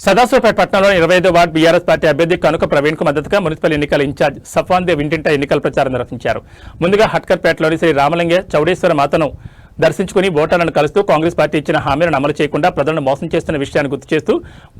సదాశివపేట పట్టణంలో 25వ ward BRS party అభ్యర్థి కనుక ప్రవీణ్ కు మద్దతుగా మున్సిపల్ ఎన్నికల ఇన్ఛార్జ్ సఫాన్ దేవ్ ఇంటింట ఎన్నికల ప్రచారం నిర్వహించారు. ముందుగా హట్కర్పేటలోని శ్రీ రామలింగ చౌడేశ్వర మాతను దర్శించుకుని ఓటర్లను కలుస్తూ కాంగ్రెస్ పార్టీ ఇచ్చిన హామీలను అమలు చేయకుండా ప్రజలను మోసం చేస్తున్న విషయాన్ని గుర్తు చేస్తూ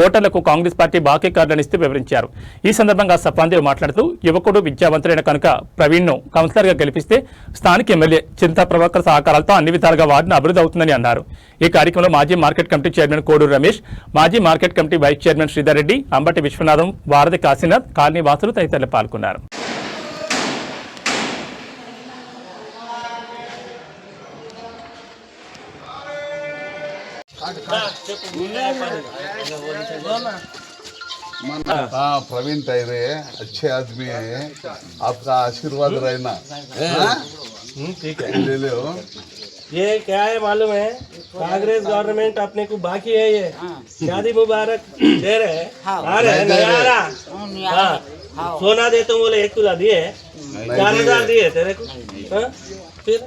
ఓటర్లకు కాంగ్రెస్ పార్టీ బాకీ కార్డులను ఇస్తూ వివరించారు. ఈ సందర్భంగా సఫాన్ దేవ్ మాట్లాడుతూ యువకుడు విద్యావంతుడైన కనుక ప్రవీణ్ ను కౌన్సిలర్ గా గెలిపిస్తే స్థానిక ఎమ్మెల్యే చింతా ప్రభాకర్ సహకారాలతో అన్ని విధాలుగా వార్డును అభివృద్ధి అవుతుందని అన్నారు. ఈ కార్యక్రమంలో మాజీ market committee chairman Koduru Ramesh, మాజీ market committee vice chairman Sridhar Reddy, Ambati Viswanatham, Varadhi Kasinath, colony వాసులు తదితరులు పాల్గొన్నారు. प्रवीण टायरे अच्छे आदमी है, आपका आशीर्वाद रहना। ठीक है, ले लो। ये क्या है मालूम है, कांग्रेस गवर्नमेंट अपने को बाकी है, ये शादी मुबारक दे रहे हैं, आ रहे हैं, नहीं आ रहा। सोना देते हूँ बोले 1 तोला दिए, 4000 दिए तेरे को। फिर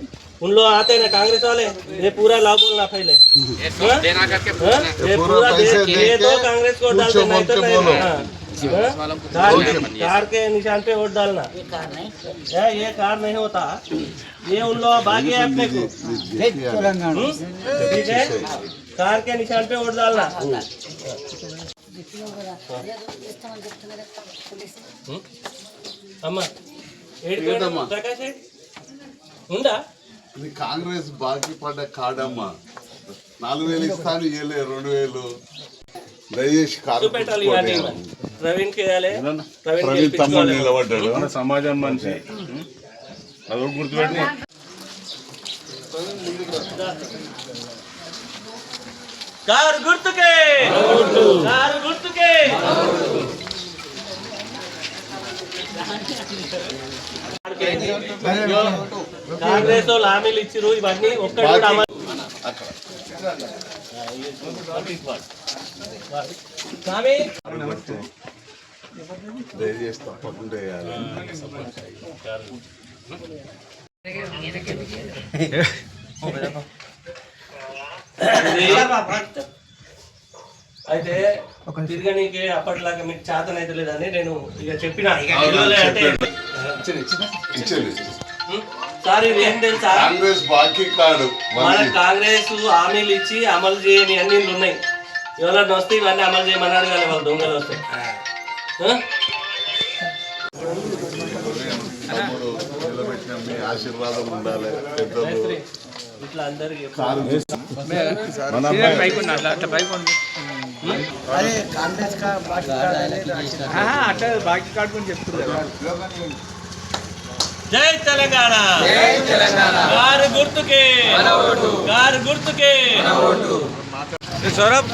उन लोग आते हैं ना कांग्रेस वाले, ये पूरा लाभ बोलना पहले, ये पूरा ये तो कांग्रेस को डालते, नहीं तो नहीं। कार के निशान पे वोट डालना, ये कार नहीं होता, ये उन लोग बाकी है अपने को, ठीक है। कार के निशान पे वोट डालना। अम्मा प्रकाश ఉందా? కాంగ్రెస్ బాకీ పడ్డ కాడమ్మా 4000 ఇస్తాను, ఇయ్యలే 2000. దయచేసి ప్రవీణ్ కేయాలే, ప్రవీణ్ తమ్ముడు నిలబడ్డాడు. సమాజం మనిషి అది గుర్తుపెట్టి కారు గుర్తుకే, కారు గుర్తుకే. కాంగ్రెస్ వాళ్ళు హామీలు ఇచ్చిరు, ఇవన్నీ ఒక్కటి కూడా అమలు. దయచేసి తప్పకుండా వేయాలి. అయితే తిరగనీకి అప్పటిలాగా మీకు చేతన అయితే లేదని నేను ఇక చెప్పిన. అంటే సార్ ఇది ఏం తెలుసా, కాంగ్రెస్ బాకీ కాదు, మన కాంగ్రెస్ హామీలు ఇచ్చి అమలు చేయని అన్ని ఉన్నాయి. ఎవరన్నా వస్తే ఇవన్నీ అమలు చేయమని అడగాలి, వాళ్ళు దొంగలు వస్తే. నిలబెట్టిన మీ ఆశీర్వాదం ఉండాలి. పెద్దలు ఇట్లా అందరికి బాకీ కార్డు అని చెప్తున్నారు. జై తెలంగాణ, గారు గుర్తుకే, గారు గుర్తుకే. సౌరభ్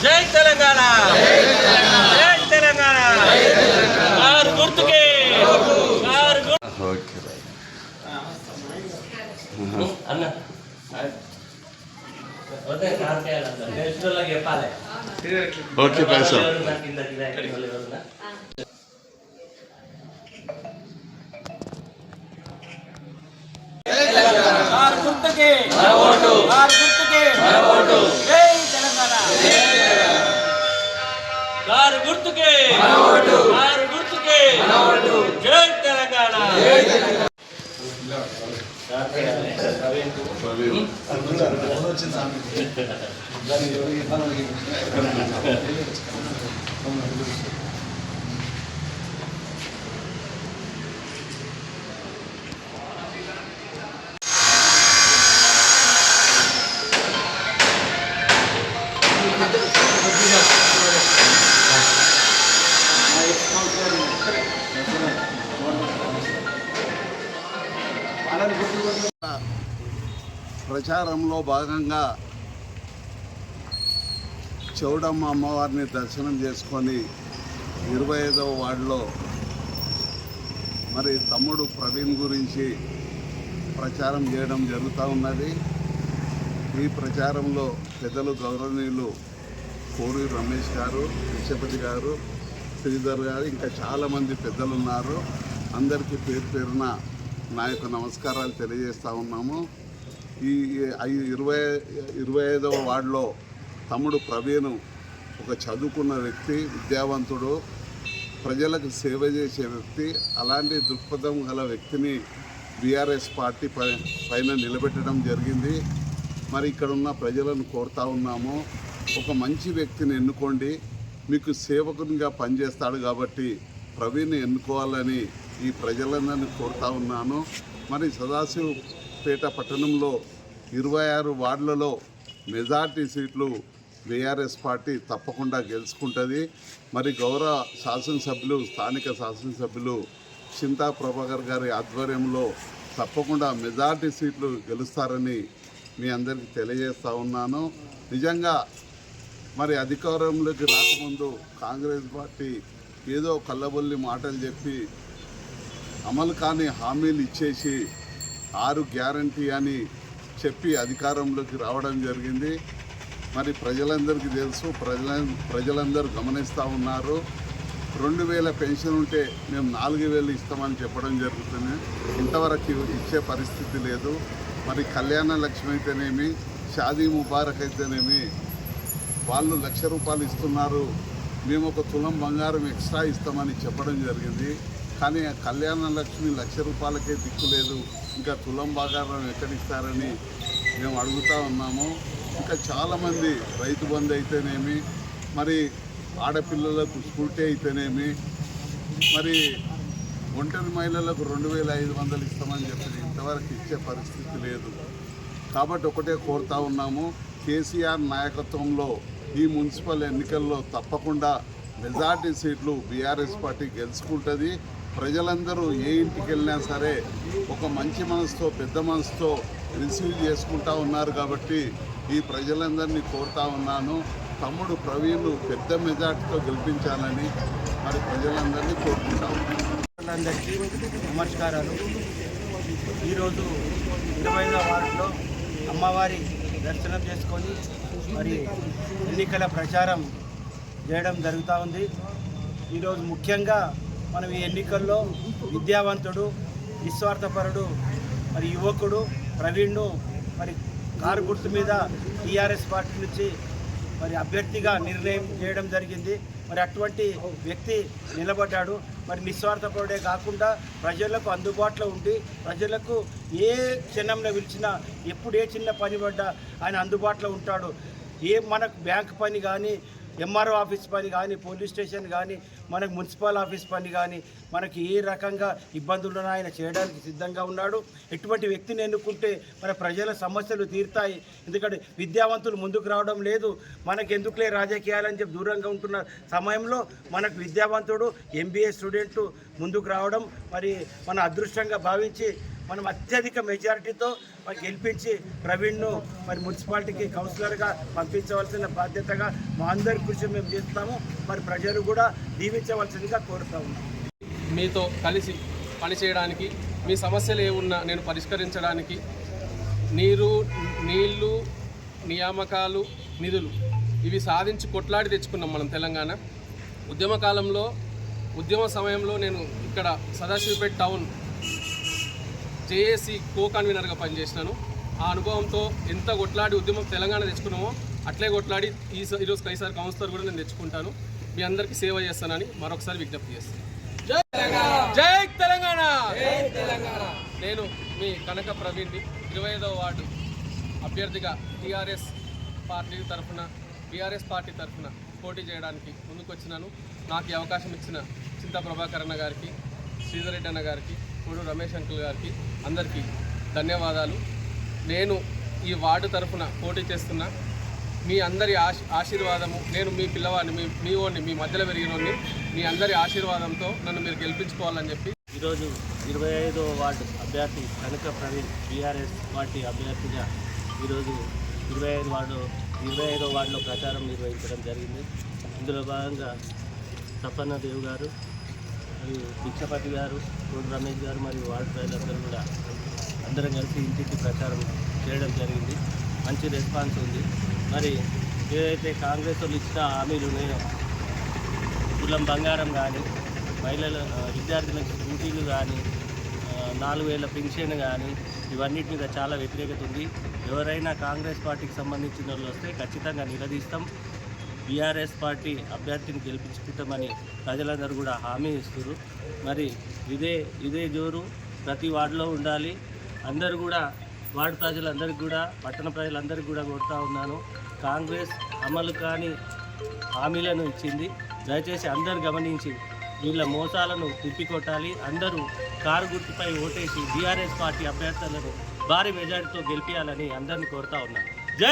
జై తెలంగాణ, జై తెలంగాణ, గారు గుర్తుకే, గారు గుర్తు. అన్న చెప్పాలి. ఓకే పైసా గుర్తుకే, గుర్తుకే, జై తెలంగాణ, గారు గుర్తుకే, గారు గుర్తుకే, జై తెలంగాణ. ప్రచారంలో భాగంగా చౌడమ్మ అమ్మవారిని దర్శనం చేసుకొని 25వ వార్డులో మరి తమ్ముడు ప్రవీణ్ గురించి ప్రచారం చేయడం జరుగుతూ ఉన్నది. ఈ ప్రచారంలో పెద్దలు గౌరవనీయులు కోడూరు రమేష్ గారు, విశ్వపతి గారు, శ్రీధర్ గారు, ఇంకా చాలామంది పెద్దలు ఉన్నారు. అందరికీ పేరు పేరున నా యొక్క నమస్కారాలు తెలియజేస్తూ ఉన్నాము. ఈ 25వ వార్డులో తమ్ముడు ప్రవీణ్ ఒక చదువుకున్న వ్యక్తి, విద్యావంతుడు, ప్రజలకు సేవ చేసే వ్యక్తి. అలాంటి దృక్పథం గల వ్యక్తిని బీఆర్ఎస్ పార్టీ పైన నిలబెట్టడం జరిగింది. మరి ఇక్కడ ఉన్న ప్రజలను కోరుతా ఉన్నాము, ఒక మంచి వ్యక్తిని ఎన్నుకోండి, మీకు సేవకునిగా పనిచేస్తాడు కాబట్టి ప్రవీణ్ ఎన్నుకోవాలని ఈ ప్రజలందరినీ కోరుతా ఉన్నాను. మరి సదాశివపేట పట్టణంలో 26 వార్డులలో మెజార్టీ సీట్లు బీఆర్ఎస్ పార్టీ తప్పకుండా గెలుచుకుంటుంది. మరి గౌరవ శాసనసభ్యులు, స్థానిక శాసనసభ్యులు చింతా ప్రభాకర్ గారి ఆధ్వర్యంలో తప్పకుండా మెజార్టీ సీట్లు గెలుస్తారని మీ అందరికీ తెలియజేస్తూ ఉన్నాను. నిజంగా మరి అధికారంలోకి రాకముందు కాంగ్రెస్ పార్టీ ఏదో కళ్ళబొల్లి మాటలు చెప్పి అమలు కాని హామీలు ఇచ్చేసి 6 గ్యారంటీ అని చెప్పి అధికారంలోకి రావడం జరిగింది. మరి ప్రజలందరికీ తెలుసు, ప్రజలందరూ గమనిస్తూ ఉన్నారు. 2000 పెన్షన్ ఉంటే మేము 4000 ఇస్తామని చెప్పడం జరుగుతుంది. ఇంతవరకు ఇచ్చే పరిస్థితి లేదు. మరి కళ్యాణ లక్ష్మి అయితేనేమి, షాదీ ముబారక్ అయితేనేమి, వాళ్ళు ₹1,00,000 ఇస్తున్నారు, మేము ఒక తులం బంగారం ఎక్స్ట్రా ఇస్తామని చెప్పడం జరిగింది. కానీ ఆ కళ్యాణ లక్ష్మి ₹1,00,000కే దిక్కులేదు, ఇంకా తులం బంగారం ఎక్కడిస్తారని మేము అడుగుతూ ఉన్నాము. ఇంకా చాలామంది రైతు బంధు అయితేనేమి, మరి ఆడపిల్లలకు స్కూటీ అయితేనేమి, మరి ఒంటరి మహిళలకు 2500 ఇస్తామని చెప్పి ఇంతవరకు ఇచ్చే పరిస్థితి లేదు. కాబట్టి ఒకటే కోరుతా ఉన్నాము, కేసీఆర్ నాయకత్వంలో ఈ మున్సిపల్ ఎన్నికల్లో తప్పకుండా మెజార్టీ సీట్లు బీఆర్ఎస్ పార్టీ గెలుచుకుంటుంది. ప్రజలందరూ ఏ ఇంటికి వెళ్ళినా సరే ఒక మంచి మనసుతో, పెద్ద మనసుతో రిసీవ్ చేసుకుంటూ ఉన్నారు. కాబట్టి ఈ ప్రజలందరినీ కోరుతా ఉన్నాను, తమ్ముడు ప్రవీణ్ పెద్ద మెజార్టీతో గెలిపించాలని మరి ప్రజలందరినీ కోరుకుంటా ఉన్నాను. అందరికీ నమస్కారాలు. ఈరోజు 25వ వార్డులో అమ్మవారి దర్శనం చేసుకొని మరి ఎన్నికల ప్రచారం చేయడం జరుగుతూ ఉంది. ఈరోజు ముఖ్యంగా మనం ఈ ఎన్నికల్లో విద్యావంతుడు, నిస్వార్థపరుడు, మరి యువకుడు ప్రవీణ్ను మరి కారు గుర్తు మీద టీఆర్ఎస్ పార్టీ నుంచి మరి అభ్యర్థిగా నిర్ణయం చేయడం జరిగింది. మరి అటువంటి వ్యక్తి నిలబడ్డాడు. మరి నిస్వార్థపరుడే కాకుండా ప్రజలకు అందుబాటులో ఉండి, ప్రజలకు ఏ క్షణంలో పిలిచినా, ఎప్పుడు ఏ చిన్న పని పడ్డా ఆయన అందుబాటులో ఉంటాడు. మనకు బ్యాంక్ పని కానీ, ఎంఆర్ఓ ఆఫీస్ పని కానీ, పోలీస్ స్టేషన్ కానీ, మనకు మున్సిపల్ ఆఫీస్ పని కానీ, మనకి ఏ రకంగా ఇబ్బందులను ఆయన చేయడానికి సిద్ధంగా ఉన్నాడు. ఎటువంటి వ్యక్తిని ఎన్నుకుంటే మన ప్రజల సమస్యలు తీరుతాయి. ఎందుకంటే విద్యావంతులు ముందుకు రావడం లేదు, మనకు ఎందుకులే రాజకీయాలని చెప్పి దూరంగా ఉంటున్న సమయంలో మనకు విద్యావంతుడు, ఎంబీఏ స్టూడెంట్ ముందుకు రావడం మరి మన అదృష్టంగా భావించి మనం అత్యధిక మెజారిటీతో మరి గెలిపించి ప్రవీణ్ను మరి మున్సిపాలిటీకి కౌన్సిలర్గా పంపించవలసిన బాధ్యతగా మా అందరి కృషి మేము చేస్తాము. మరి ప్రజలు కూడా దీవించవలసిందిగా కోరుతా ఉన్నాం. మీతో కలిసి పనిచేయడానికి, మీ సమస్యలు ఏమున్నా నేను పరిష్కరించడానికి, నీళ్లు, నియామకాలు, నిధులు ఇవి సాధించి కొట్లాడి తెచ్చుకున్నాం మనం తెలంగాణ. ఉద్యమ సమయంలో నేను ఇక్కడ సదాశివపేట టౌన్ జేఏసీ కో కన్వీనర్గా పనిచేసినాను. ఆ అనుభవంతో ఎంత కొట్లాడి ఉద్యమం తెలంగాణ తెచ్చుకున్నామో అట్లే కొట్లాడి ఈరోజు కైసార్ కౌన్సిలర్ కూడా నేను తెచ్చుకుంటాను. మీ అందరికీ సేవ చేస్తానని మరొకసారి విజ్ఞప్తి చేస్తాను. జై తెలంగాణ. నేను మీ కనక ప్రవీణ్ని 25వ వార్డు అభ్యర్థిగా బీఆర్ఎస్ పార్టీ తరఫున పోటీ చేయడానికి ముందుకొచ్చినాను. నాకు ఈ అవకాశం ఇచ్చిన చింతా ప్రభాకర్ అన్న గారికి, శ్రీధర్ రెడ్డి అన్న గారికి, కోడూరు రమేష్ అంకుల్ గారికి అందరికీ ధన్యవాదాలు. నేను ఈ వార్డు తరఫున పోటీ చేస్తున్నా. మీ అందరి ఆశీర్వాదము, నేను మీ పిల్లవాడిని, మీ ఓడిని, మీ మధ్యలో పెరిగినోడిని, మీ అందరి ఆశీర్వాదంతో నన్ను మీరు గెలిపించుకోవాలని చెప్పి ఈరోజు 25వ వార్డు అభ్యర్థి కనక ప్రవీణ్ బీఆర్ఎస్ పార్టీ అభ్యర్థిగా ఈరోజు 25వ వార్డులో ప్రచారం నిర్వహించడం జరిగింది. ఇందులో భాగంగా సపన్న దేవ్ గారు, మరియు భిక్షపతి గారు, కోడి రమేష్ గారు మరియు వార్డు ప్రజలందరూ కూడా అందరం కలిసి ఇంటింటి ప్రచారం చేయడం జరిగింది. మంచి రెస్పాన్స్ ఉంది. మరి ఏదైతే కాంగ్రెస్ వాళ్ళు ఇచ్చిన హామీలు ఉన్నాయో కులం బంగారం కానీ మహిళల విద్యార్థులకు స్కూటీలు కానీ 4,000 పెన్షన్ కానీ ఇవన్నిటి మీద చాలా వ్యతిరేకత ఉంది. ఎవరైనా కాంగ్రెస్ పార్టీకి సంబంధించిన వాళ్ళు వస్తే ఖచ్చితంగా నిలదీస్తాం. బీఆర్ఎస్ పార్టీ అభ్యర్థిని గెలిపించుకుంటామని ప్రజలందరూ కూడా హామీ ఇస్తారు. మరి ఇదే జోరు ప్రతి వార్డులో ఉండాలి. అందరూ కూడా వార్డు ప్రజలందరికీ కూడా పట్టణ ప్రజలందరికీ కూడా కోరుతా ఉన్నాను, కాంగ్రెస్ అమలు కాని హామీలను ఇచ్చింది. దయచేసి అందరూ గమనించి వీళ్ళ మోసాలను తిప్పికొట్టాలి. అందరూ కారు గుర్తుపై ఓటేసి బీఆర్ఎస్ పార్టీ అభ్యర్థులను భారీ మెజారిటీతో గెలిపించాలని అందరినీ కోరుతా ఉన్నాను.